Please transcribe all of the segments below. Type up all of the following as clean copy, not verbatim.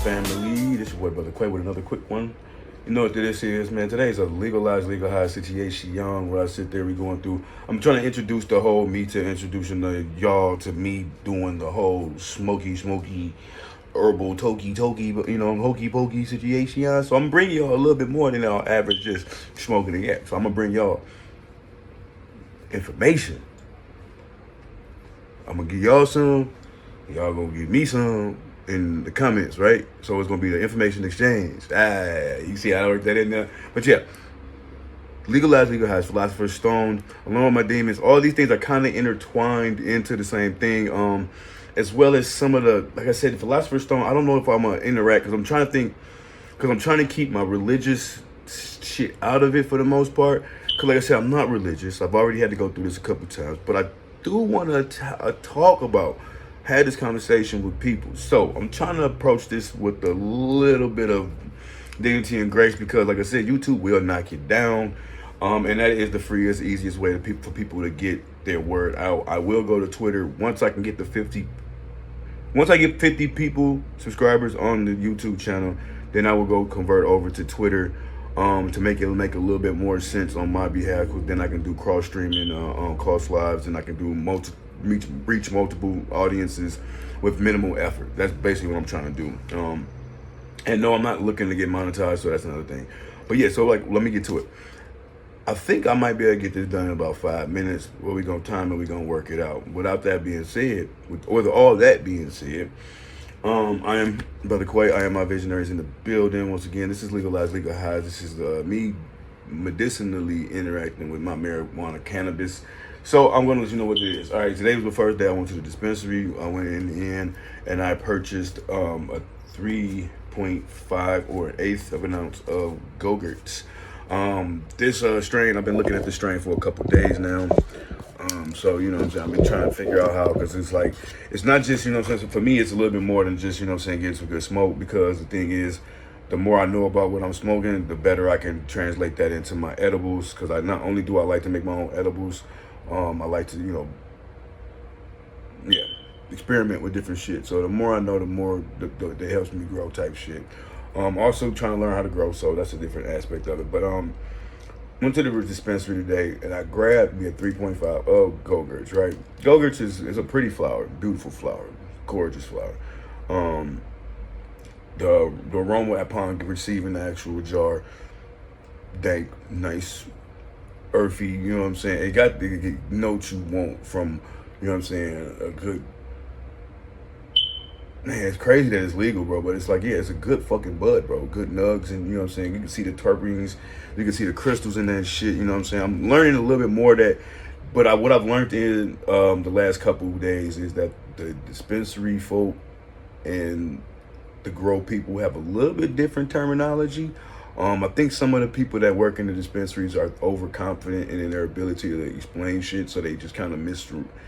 family. This is your boy Brother Quay with another quick one. You know what this is, man. Today's a legalized, legal high situation, where I sit there, we going through. I'm trying to introduce the whole me to introducing y'all to me doing the whole smoky, herbal, toky, hokey pokey situation. So I'm bringing y'all a little bit more than our average just smoking the gap. So I'm gonna bring y'all information. I'm gonna give y'all some, y'all gonna give me some in the comments, right? So it's gonna be the information exchange. You see how I worked that in there? But yeah, legalized, legal highs, Philosopher's Stoned, along with my demons. All these things are kind of intertwined into the same thing. As well as some of the, like I said, Philosopher's Stone. I don't know if I'm gonna interact because I'm trying to think, because I'm trying to keep my religious shit out of it for the most part. Because like I said, I'm not religious. I've already had to go through this a couple times, but I do want to talk about, had this conversation with people. So I'm trying to approach this with a little bit of dignity and grace because, like I said, YouTube will knock you down. And that is the freest, easiest way for people to get their word out. I will go to Twitter once I can get the 50. Once I get 50 people, subscribers on the YouTube channel, then I will go convert over to Twitter to make it make a little bit more sense on my behalf. Then I can do cross streaming, cross lives, and I can do reach multiple audiences with minimal effort. That's basically what I'm trying to do. And no, I'm not looking to get monetized, so that's another thing. But yeah, so like, let me get to it. I think I might be able to get this done in about 5 minutes. Where we gonna time it, we gonna work it out. Without that being said, with all that being said, I am Brother Quay. I am my visionaries in the building. Once again, this is Legalized Legal Highs. This is me medicinally interacting with my marijuana cannabis. So I'm gonna let you know what it is. All right, today was the first day I went to the dispensary. I went in and I purchased a 3.5 or an eighth of an ounce of Go-Gurts. This strain, I've been looking at this strain for a couple days now. So, you know what I'm saying, I've been trying to figure out how, because it's like, it's not just, you know what I'm saying, for me, it's a little bit more than just, you know what I'm saying, getting some good smoke, because the thing is, the more I know about what I'm smoking, the better I can translate that into my edibles, because I not only do I like to make my own edibles, I like to, you know, experiment with different shit. So the more I know, the more that helps me grow type shit. Also trying to learn how to grow, so that's a different aspect of it. But went to the dispensary today and I grabbed me a 3.5 of Go-Gurts, right? Go-Gurts is a pretty flower, beautiful flower, gorgeous flower. The aroma upon receiving the actual jar, dank, nice, earthy, you know what I'm saying? It got the notes you want from, you know what I'm saying, a good, man, it's crazy that it's legal, bro, but it's like, yeah, it's a good fucking bud, bro. Good nugs, and you know what I'm saying? You can see the terpenes, you can see the crystals in that shit, you know what I'm saying? I'm learning a little bit more of that, but what I've learned in the last couple of days is that the dispensary folk and the grow people have a little bit different terminology. I think some of the people that work in the dispensaries are overconfident in their ability to explain shit, so they just kind of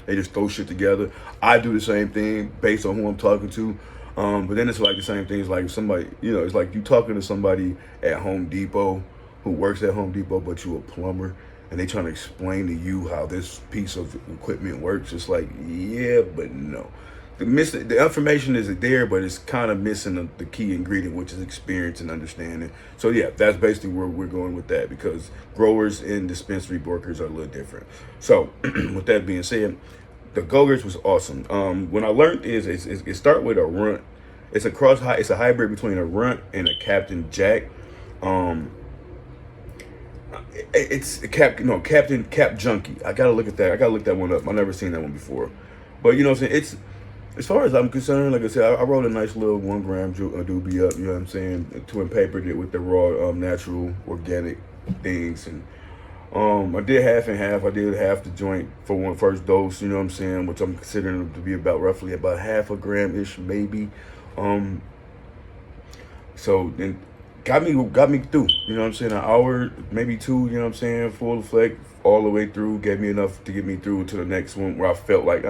they just throw shit together. I do the same thing based on who I'm talking to. But then it's like the same thing. It's like somebody, you know, it's like you talking to somebody at Home Depot who works at Home Depot, but you a plumber, and they trying to explain to you how this piece of equipment works. It's like, yeah, but no. The information is there, but it's kind of missing the key ingredient, which is experience and understanding. So yeah, that's basically where we're going with that, because growers and dispensary workers are a little different. So with that being said, the Go-Gurts was awesome. When I learned it start with a runt. It's a hybrid between a runt and a Captain Jack. It's a Captain Cap Junkie. I gotta look at that. I gotta look that one up. I've never seen that one before. But you know what I'm saying? It's, as far as I'm concerned, like I said, I rolled a nice little 1 gram doobie up, you know what I'm saying, and papered it with the raw, natural, organic things. And I did half and half. I did half the joint for one first dose, you know what I'm saying, which I'm considering to be roughly about half a gram-ish, maybe. So then got me through, you know what I'm saying, an hour, maybe 2, you know what I'm saying, full effect, all the way through, gave me enough to get me through to the next one where I felt like,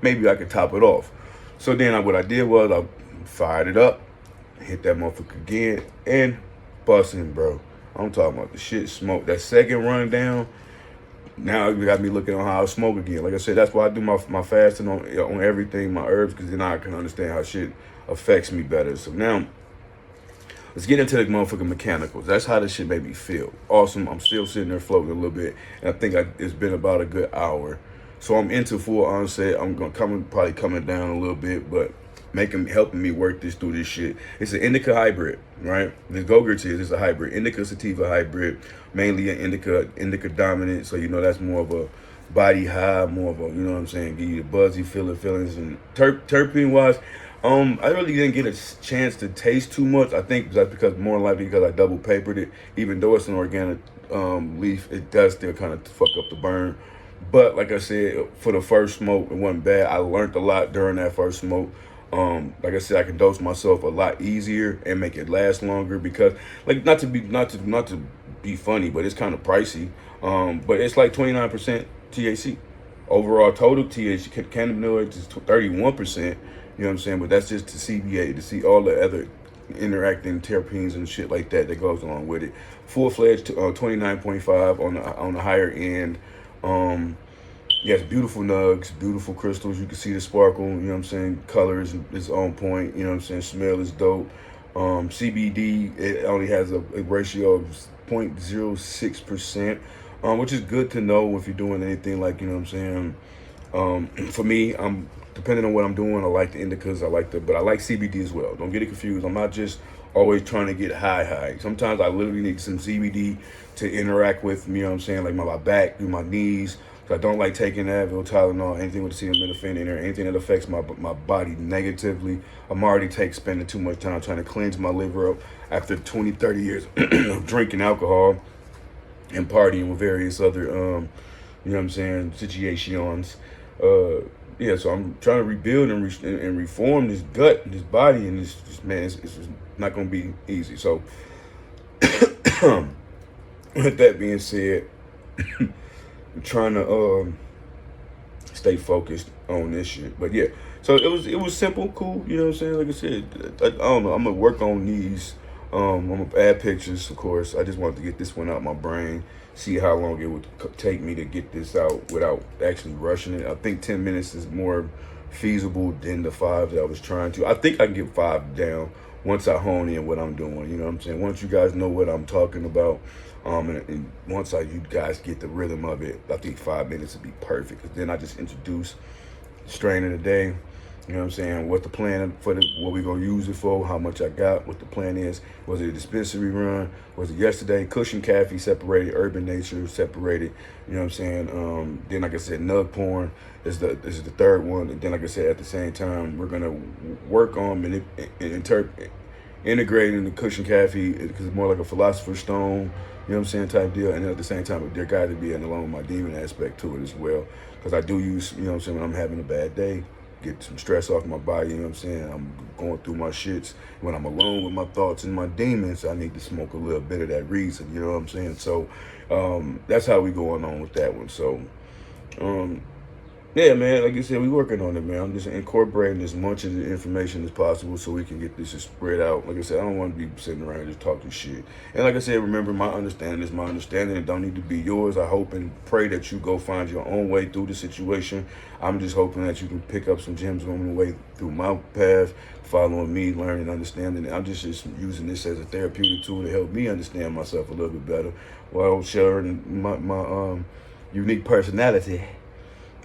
maybe I could top it off. So then what I did was I fired it up, hit that motherfucker again, and busting, bro. I'm talking about the shit smoke. That second run down, now you got me looking on how I smoke again. Like I said, that's why I do my fasting on everything, my herbs, because then I can understand how shit affects me better. So now let's get into the motherfucking mechanicals. That's how this shit made me feel. Awesome. I'm still sitting there floating a little bit, and I think it's been about a good hour. So I'm into full onset. I'm gonna probably coming down a little bit, but helping me work through this shit. It's an indica hybrid, right? The Go-Gurt is a hybrid, indica sativa hybrid, mainly an indica dominant. So that's more of a body high, more of a, you know what I'm saying, give you the buzzy feelings. And terpene wise, I really didn't get a chance to taste too much. I think that's more likely because I double papered it. Even though it's an organic leaf, it does still kind of fuck up the burn. But like I said, for the first smoke, it wasn't bad. I learned a lot during that first smoke. Like I said, I can dose myself a lot easier and make it last longer because, like, not to be funny, but it's kind of pricey. But it's like 29% THC. Overall total THC cannabinoids is 31%. You know what I'm saying? But that's just to CBA, to see all the other interacting terpenes and shit like that goes along with it. Full-fledged 29.5 on the higher end. Yes, beautiful nugs, beautiful crystals. You can see the sparkle, you know what I'm saying? Color is on point, you know what I'm saying? Smell is dope. CBD, it only has a ratio of 0.06%, which is good to know if you're doing anything like, you know what I'm saying? For me, depending on what I'm doing, I like the indicas, but I like CBD as well. Don't get it confused. I'm not just always trying to get high. Sometimes I literally need some CBD to interact with, you know what I'm saying, like my back, my knees. I don't like taking Advil, Tylenol, anything with acetaminophen in there, anything that affects my body negatively. I'm already spending too much time trying to cleanse my liver up after 20, 30 years of drinking alcohol and partying with various other, you know what I'm saying, situations. Yeah, so I'm trying to rebuild and reform this gut, this body, and this man, it's not going to be easy. So, with that being said, I'm trying to stay focused on this shit. But yeah, so it was simple, cool, you know what I'm saying? Like I said, I don't know, I'm gonna work on these. I'm gonna add pictures, of course. I just wanted to get this one out my brain, see how long it would take me to get this out without actually rushing it. I think 10 minutes is more feasible than the 5 that I was trying to. I think I can get 5 down once I hone in what I'm doing, you know what I'm saying? Once you guys know what I'm talking about, and once you guys get the rhythm of it, I think 5 minutes would be perfect. Because then I just introduce strain of the day, you know what I'm saying? What the plan for what we're going to use it for, how much I got, what the plan is. Was it a dispensary run? Was it yesterday? Cushion Cafe separated, Urban Nature separated, you know what I'm saying? Then, like I said, NuggPorn is the third one. And then, like I said, at the same time, we're going to work on integrating the Cushion Cafe because it's more like a Philosopher's Stone, you know what I'm saying, type deal. And then at the same time, there got to be along with my demon aspect to it as well. Because I do use, you know what I'm saying, when I'm having a bad day, get some stress off my body, you know what I'm saying? I'm going through my shits. When I'm alone with my thoughts and my demons, I need to smoke a little bit of that reason, you know what I'm saying? So that's how we going on with that one. So yeah, man, like I said, we working on it, man. I'm just incorporating as much of the information as possible so we can get this spread out. Like I said, I don't want to be sitting around just talking shit. And like I said, remember, my understanding is my understanding. It don't need to be yours. I hope and pray that you go find your own way through the situation. I'm just hoping that you can pick up some gems on the way through my path, following me, learning, understanding. I'm just using this as a therapeutic tool to help me understand myself a little bit better while sharing my unique personality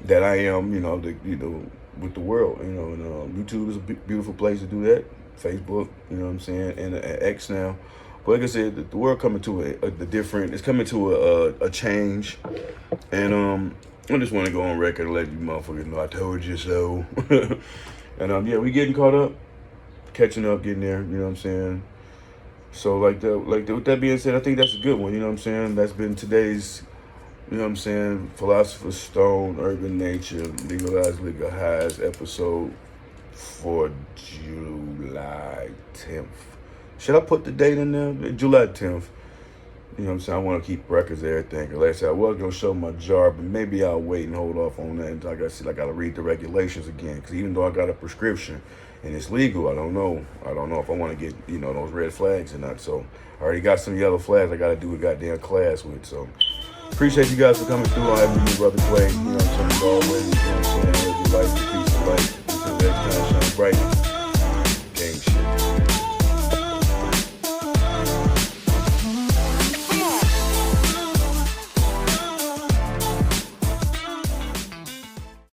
that I am, with the world, and YouTube is a beautiful place to do that. Facebook, you know what I'm saying, and X now. But like I said, the world coming to it's coming to a change, and I just want to go on record and let you motherfuckers know I told you so. And yeah, we getting caught up, catching up, getting there, you know what I'm saying. So with that being said, I think that's a good one, you know what I'm saying. That's been today's, you know what I'm saying, Philosopher's Stone, Urban Nature, Legalize, Legal Highs episode for July 10th. Should I put the date in there? July 10th. You know what I'm saying? I want to keep records of everything. Like I said, I was going to show my jar, but maybe I'll wait and hold off on that until I got to read the regulations again. Because even though I got a prescription and it's legal, I don't know if I want to get, those red flags or not. So I already got some yellow flags I got to do a goddamn class with. So appreciate you guys for coming through. I have you, Brother Clay. You know what I'm saying? As always, you know what I'm saying? Life, peace, and light. Until next time, shine bright.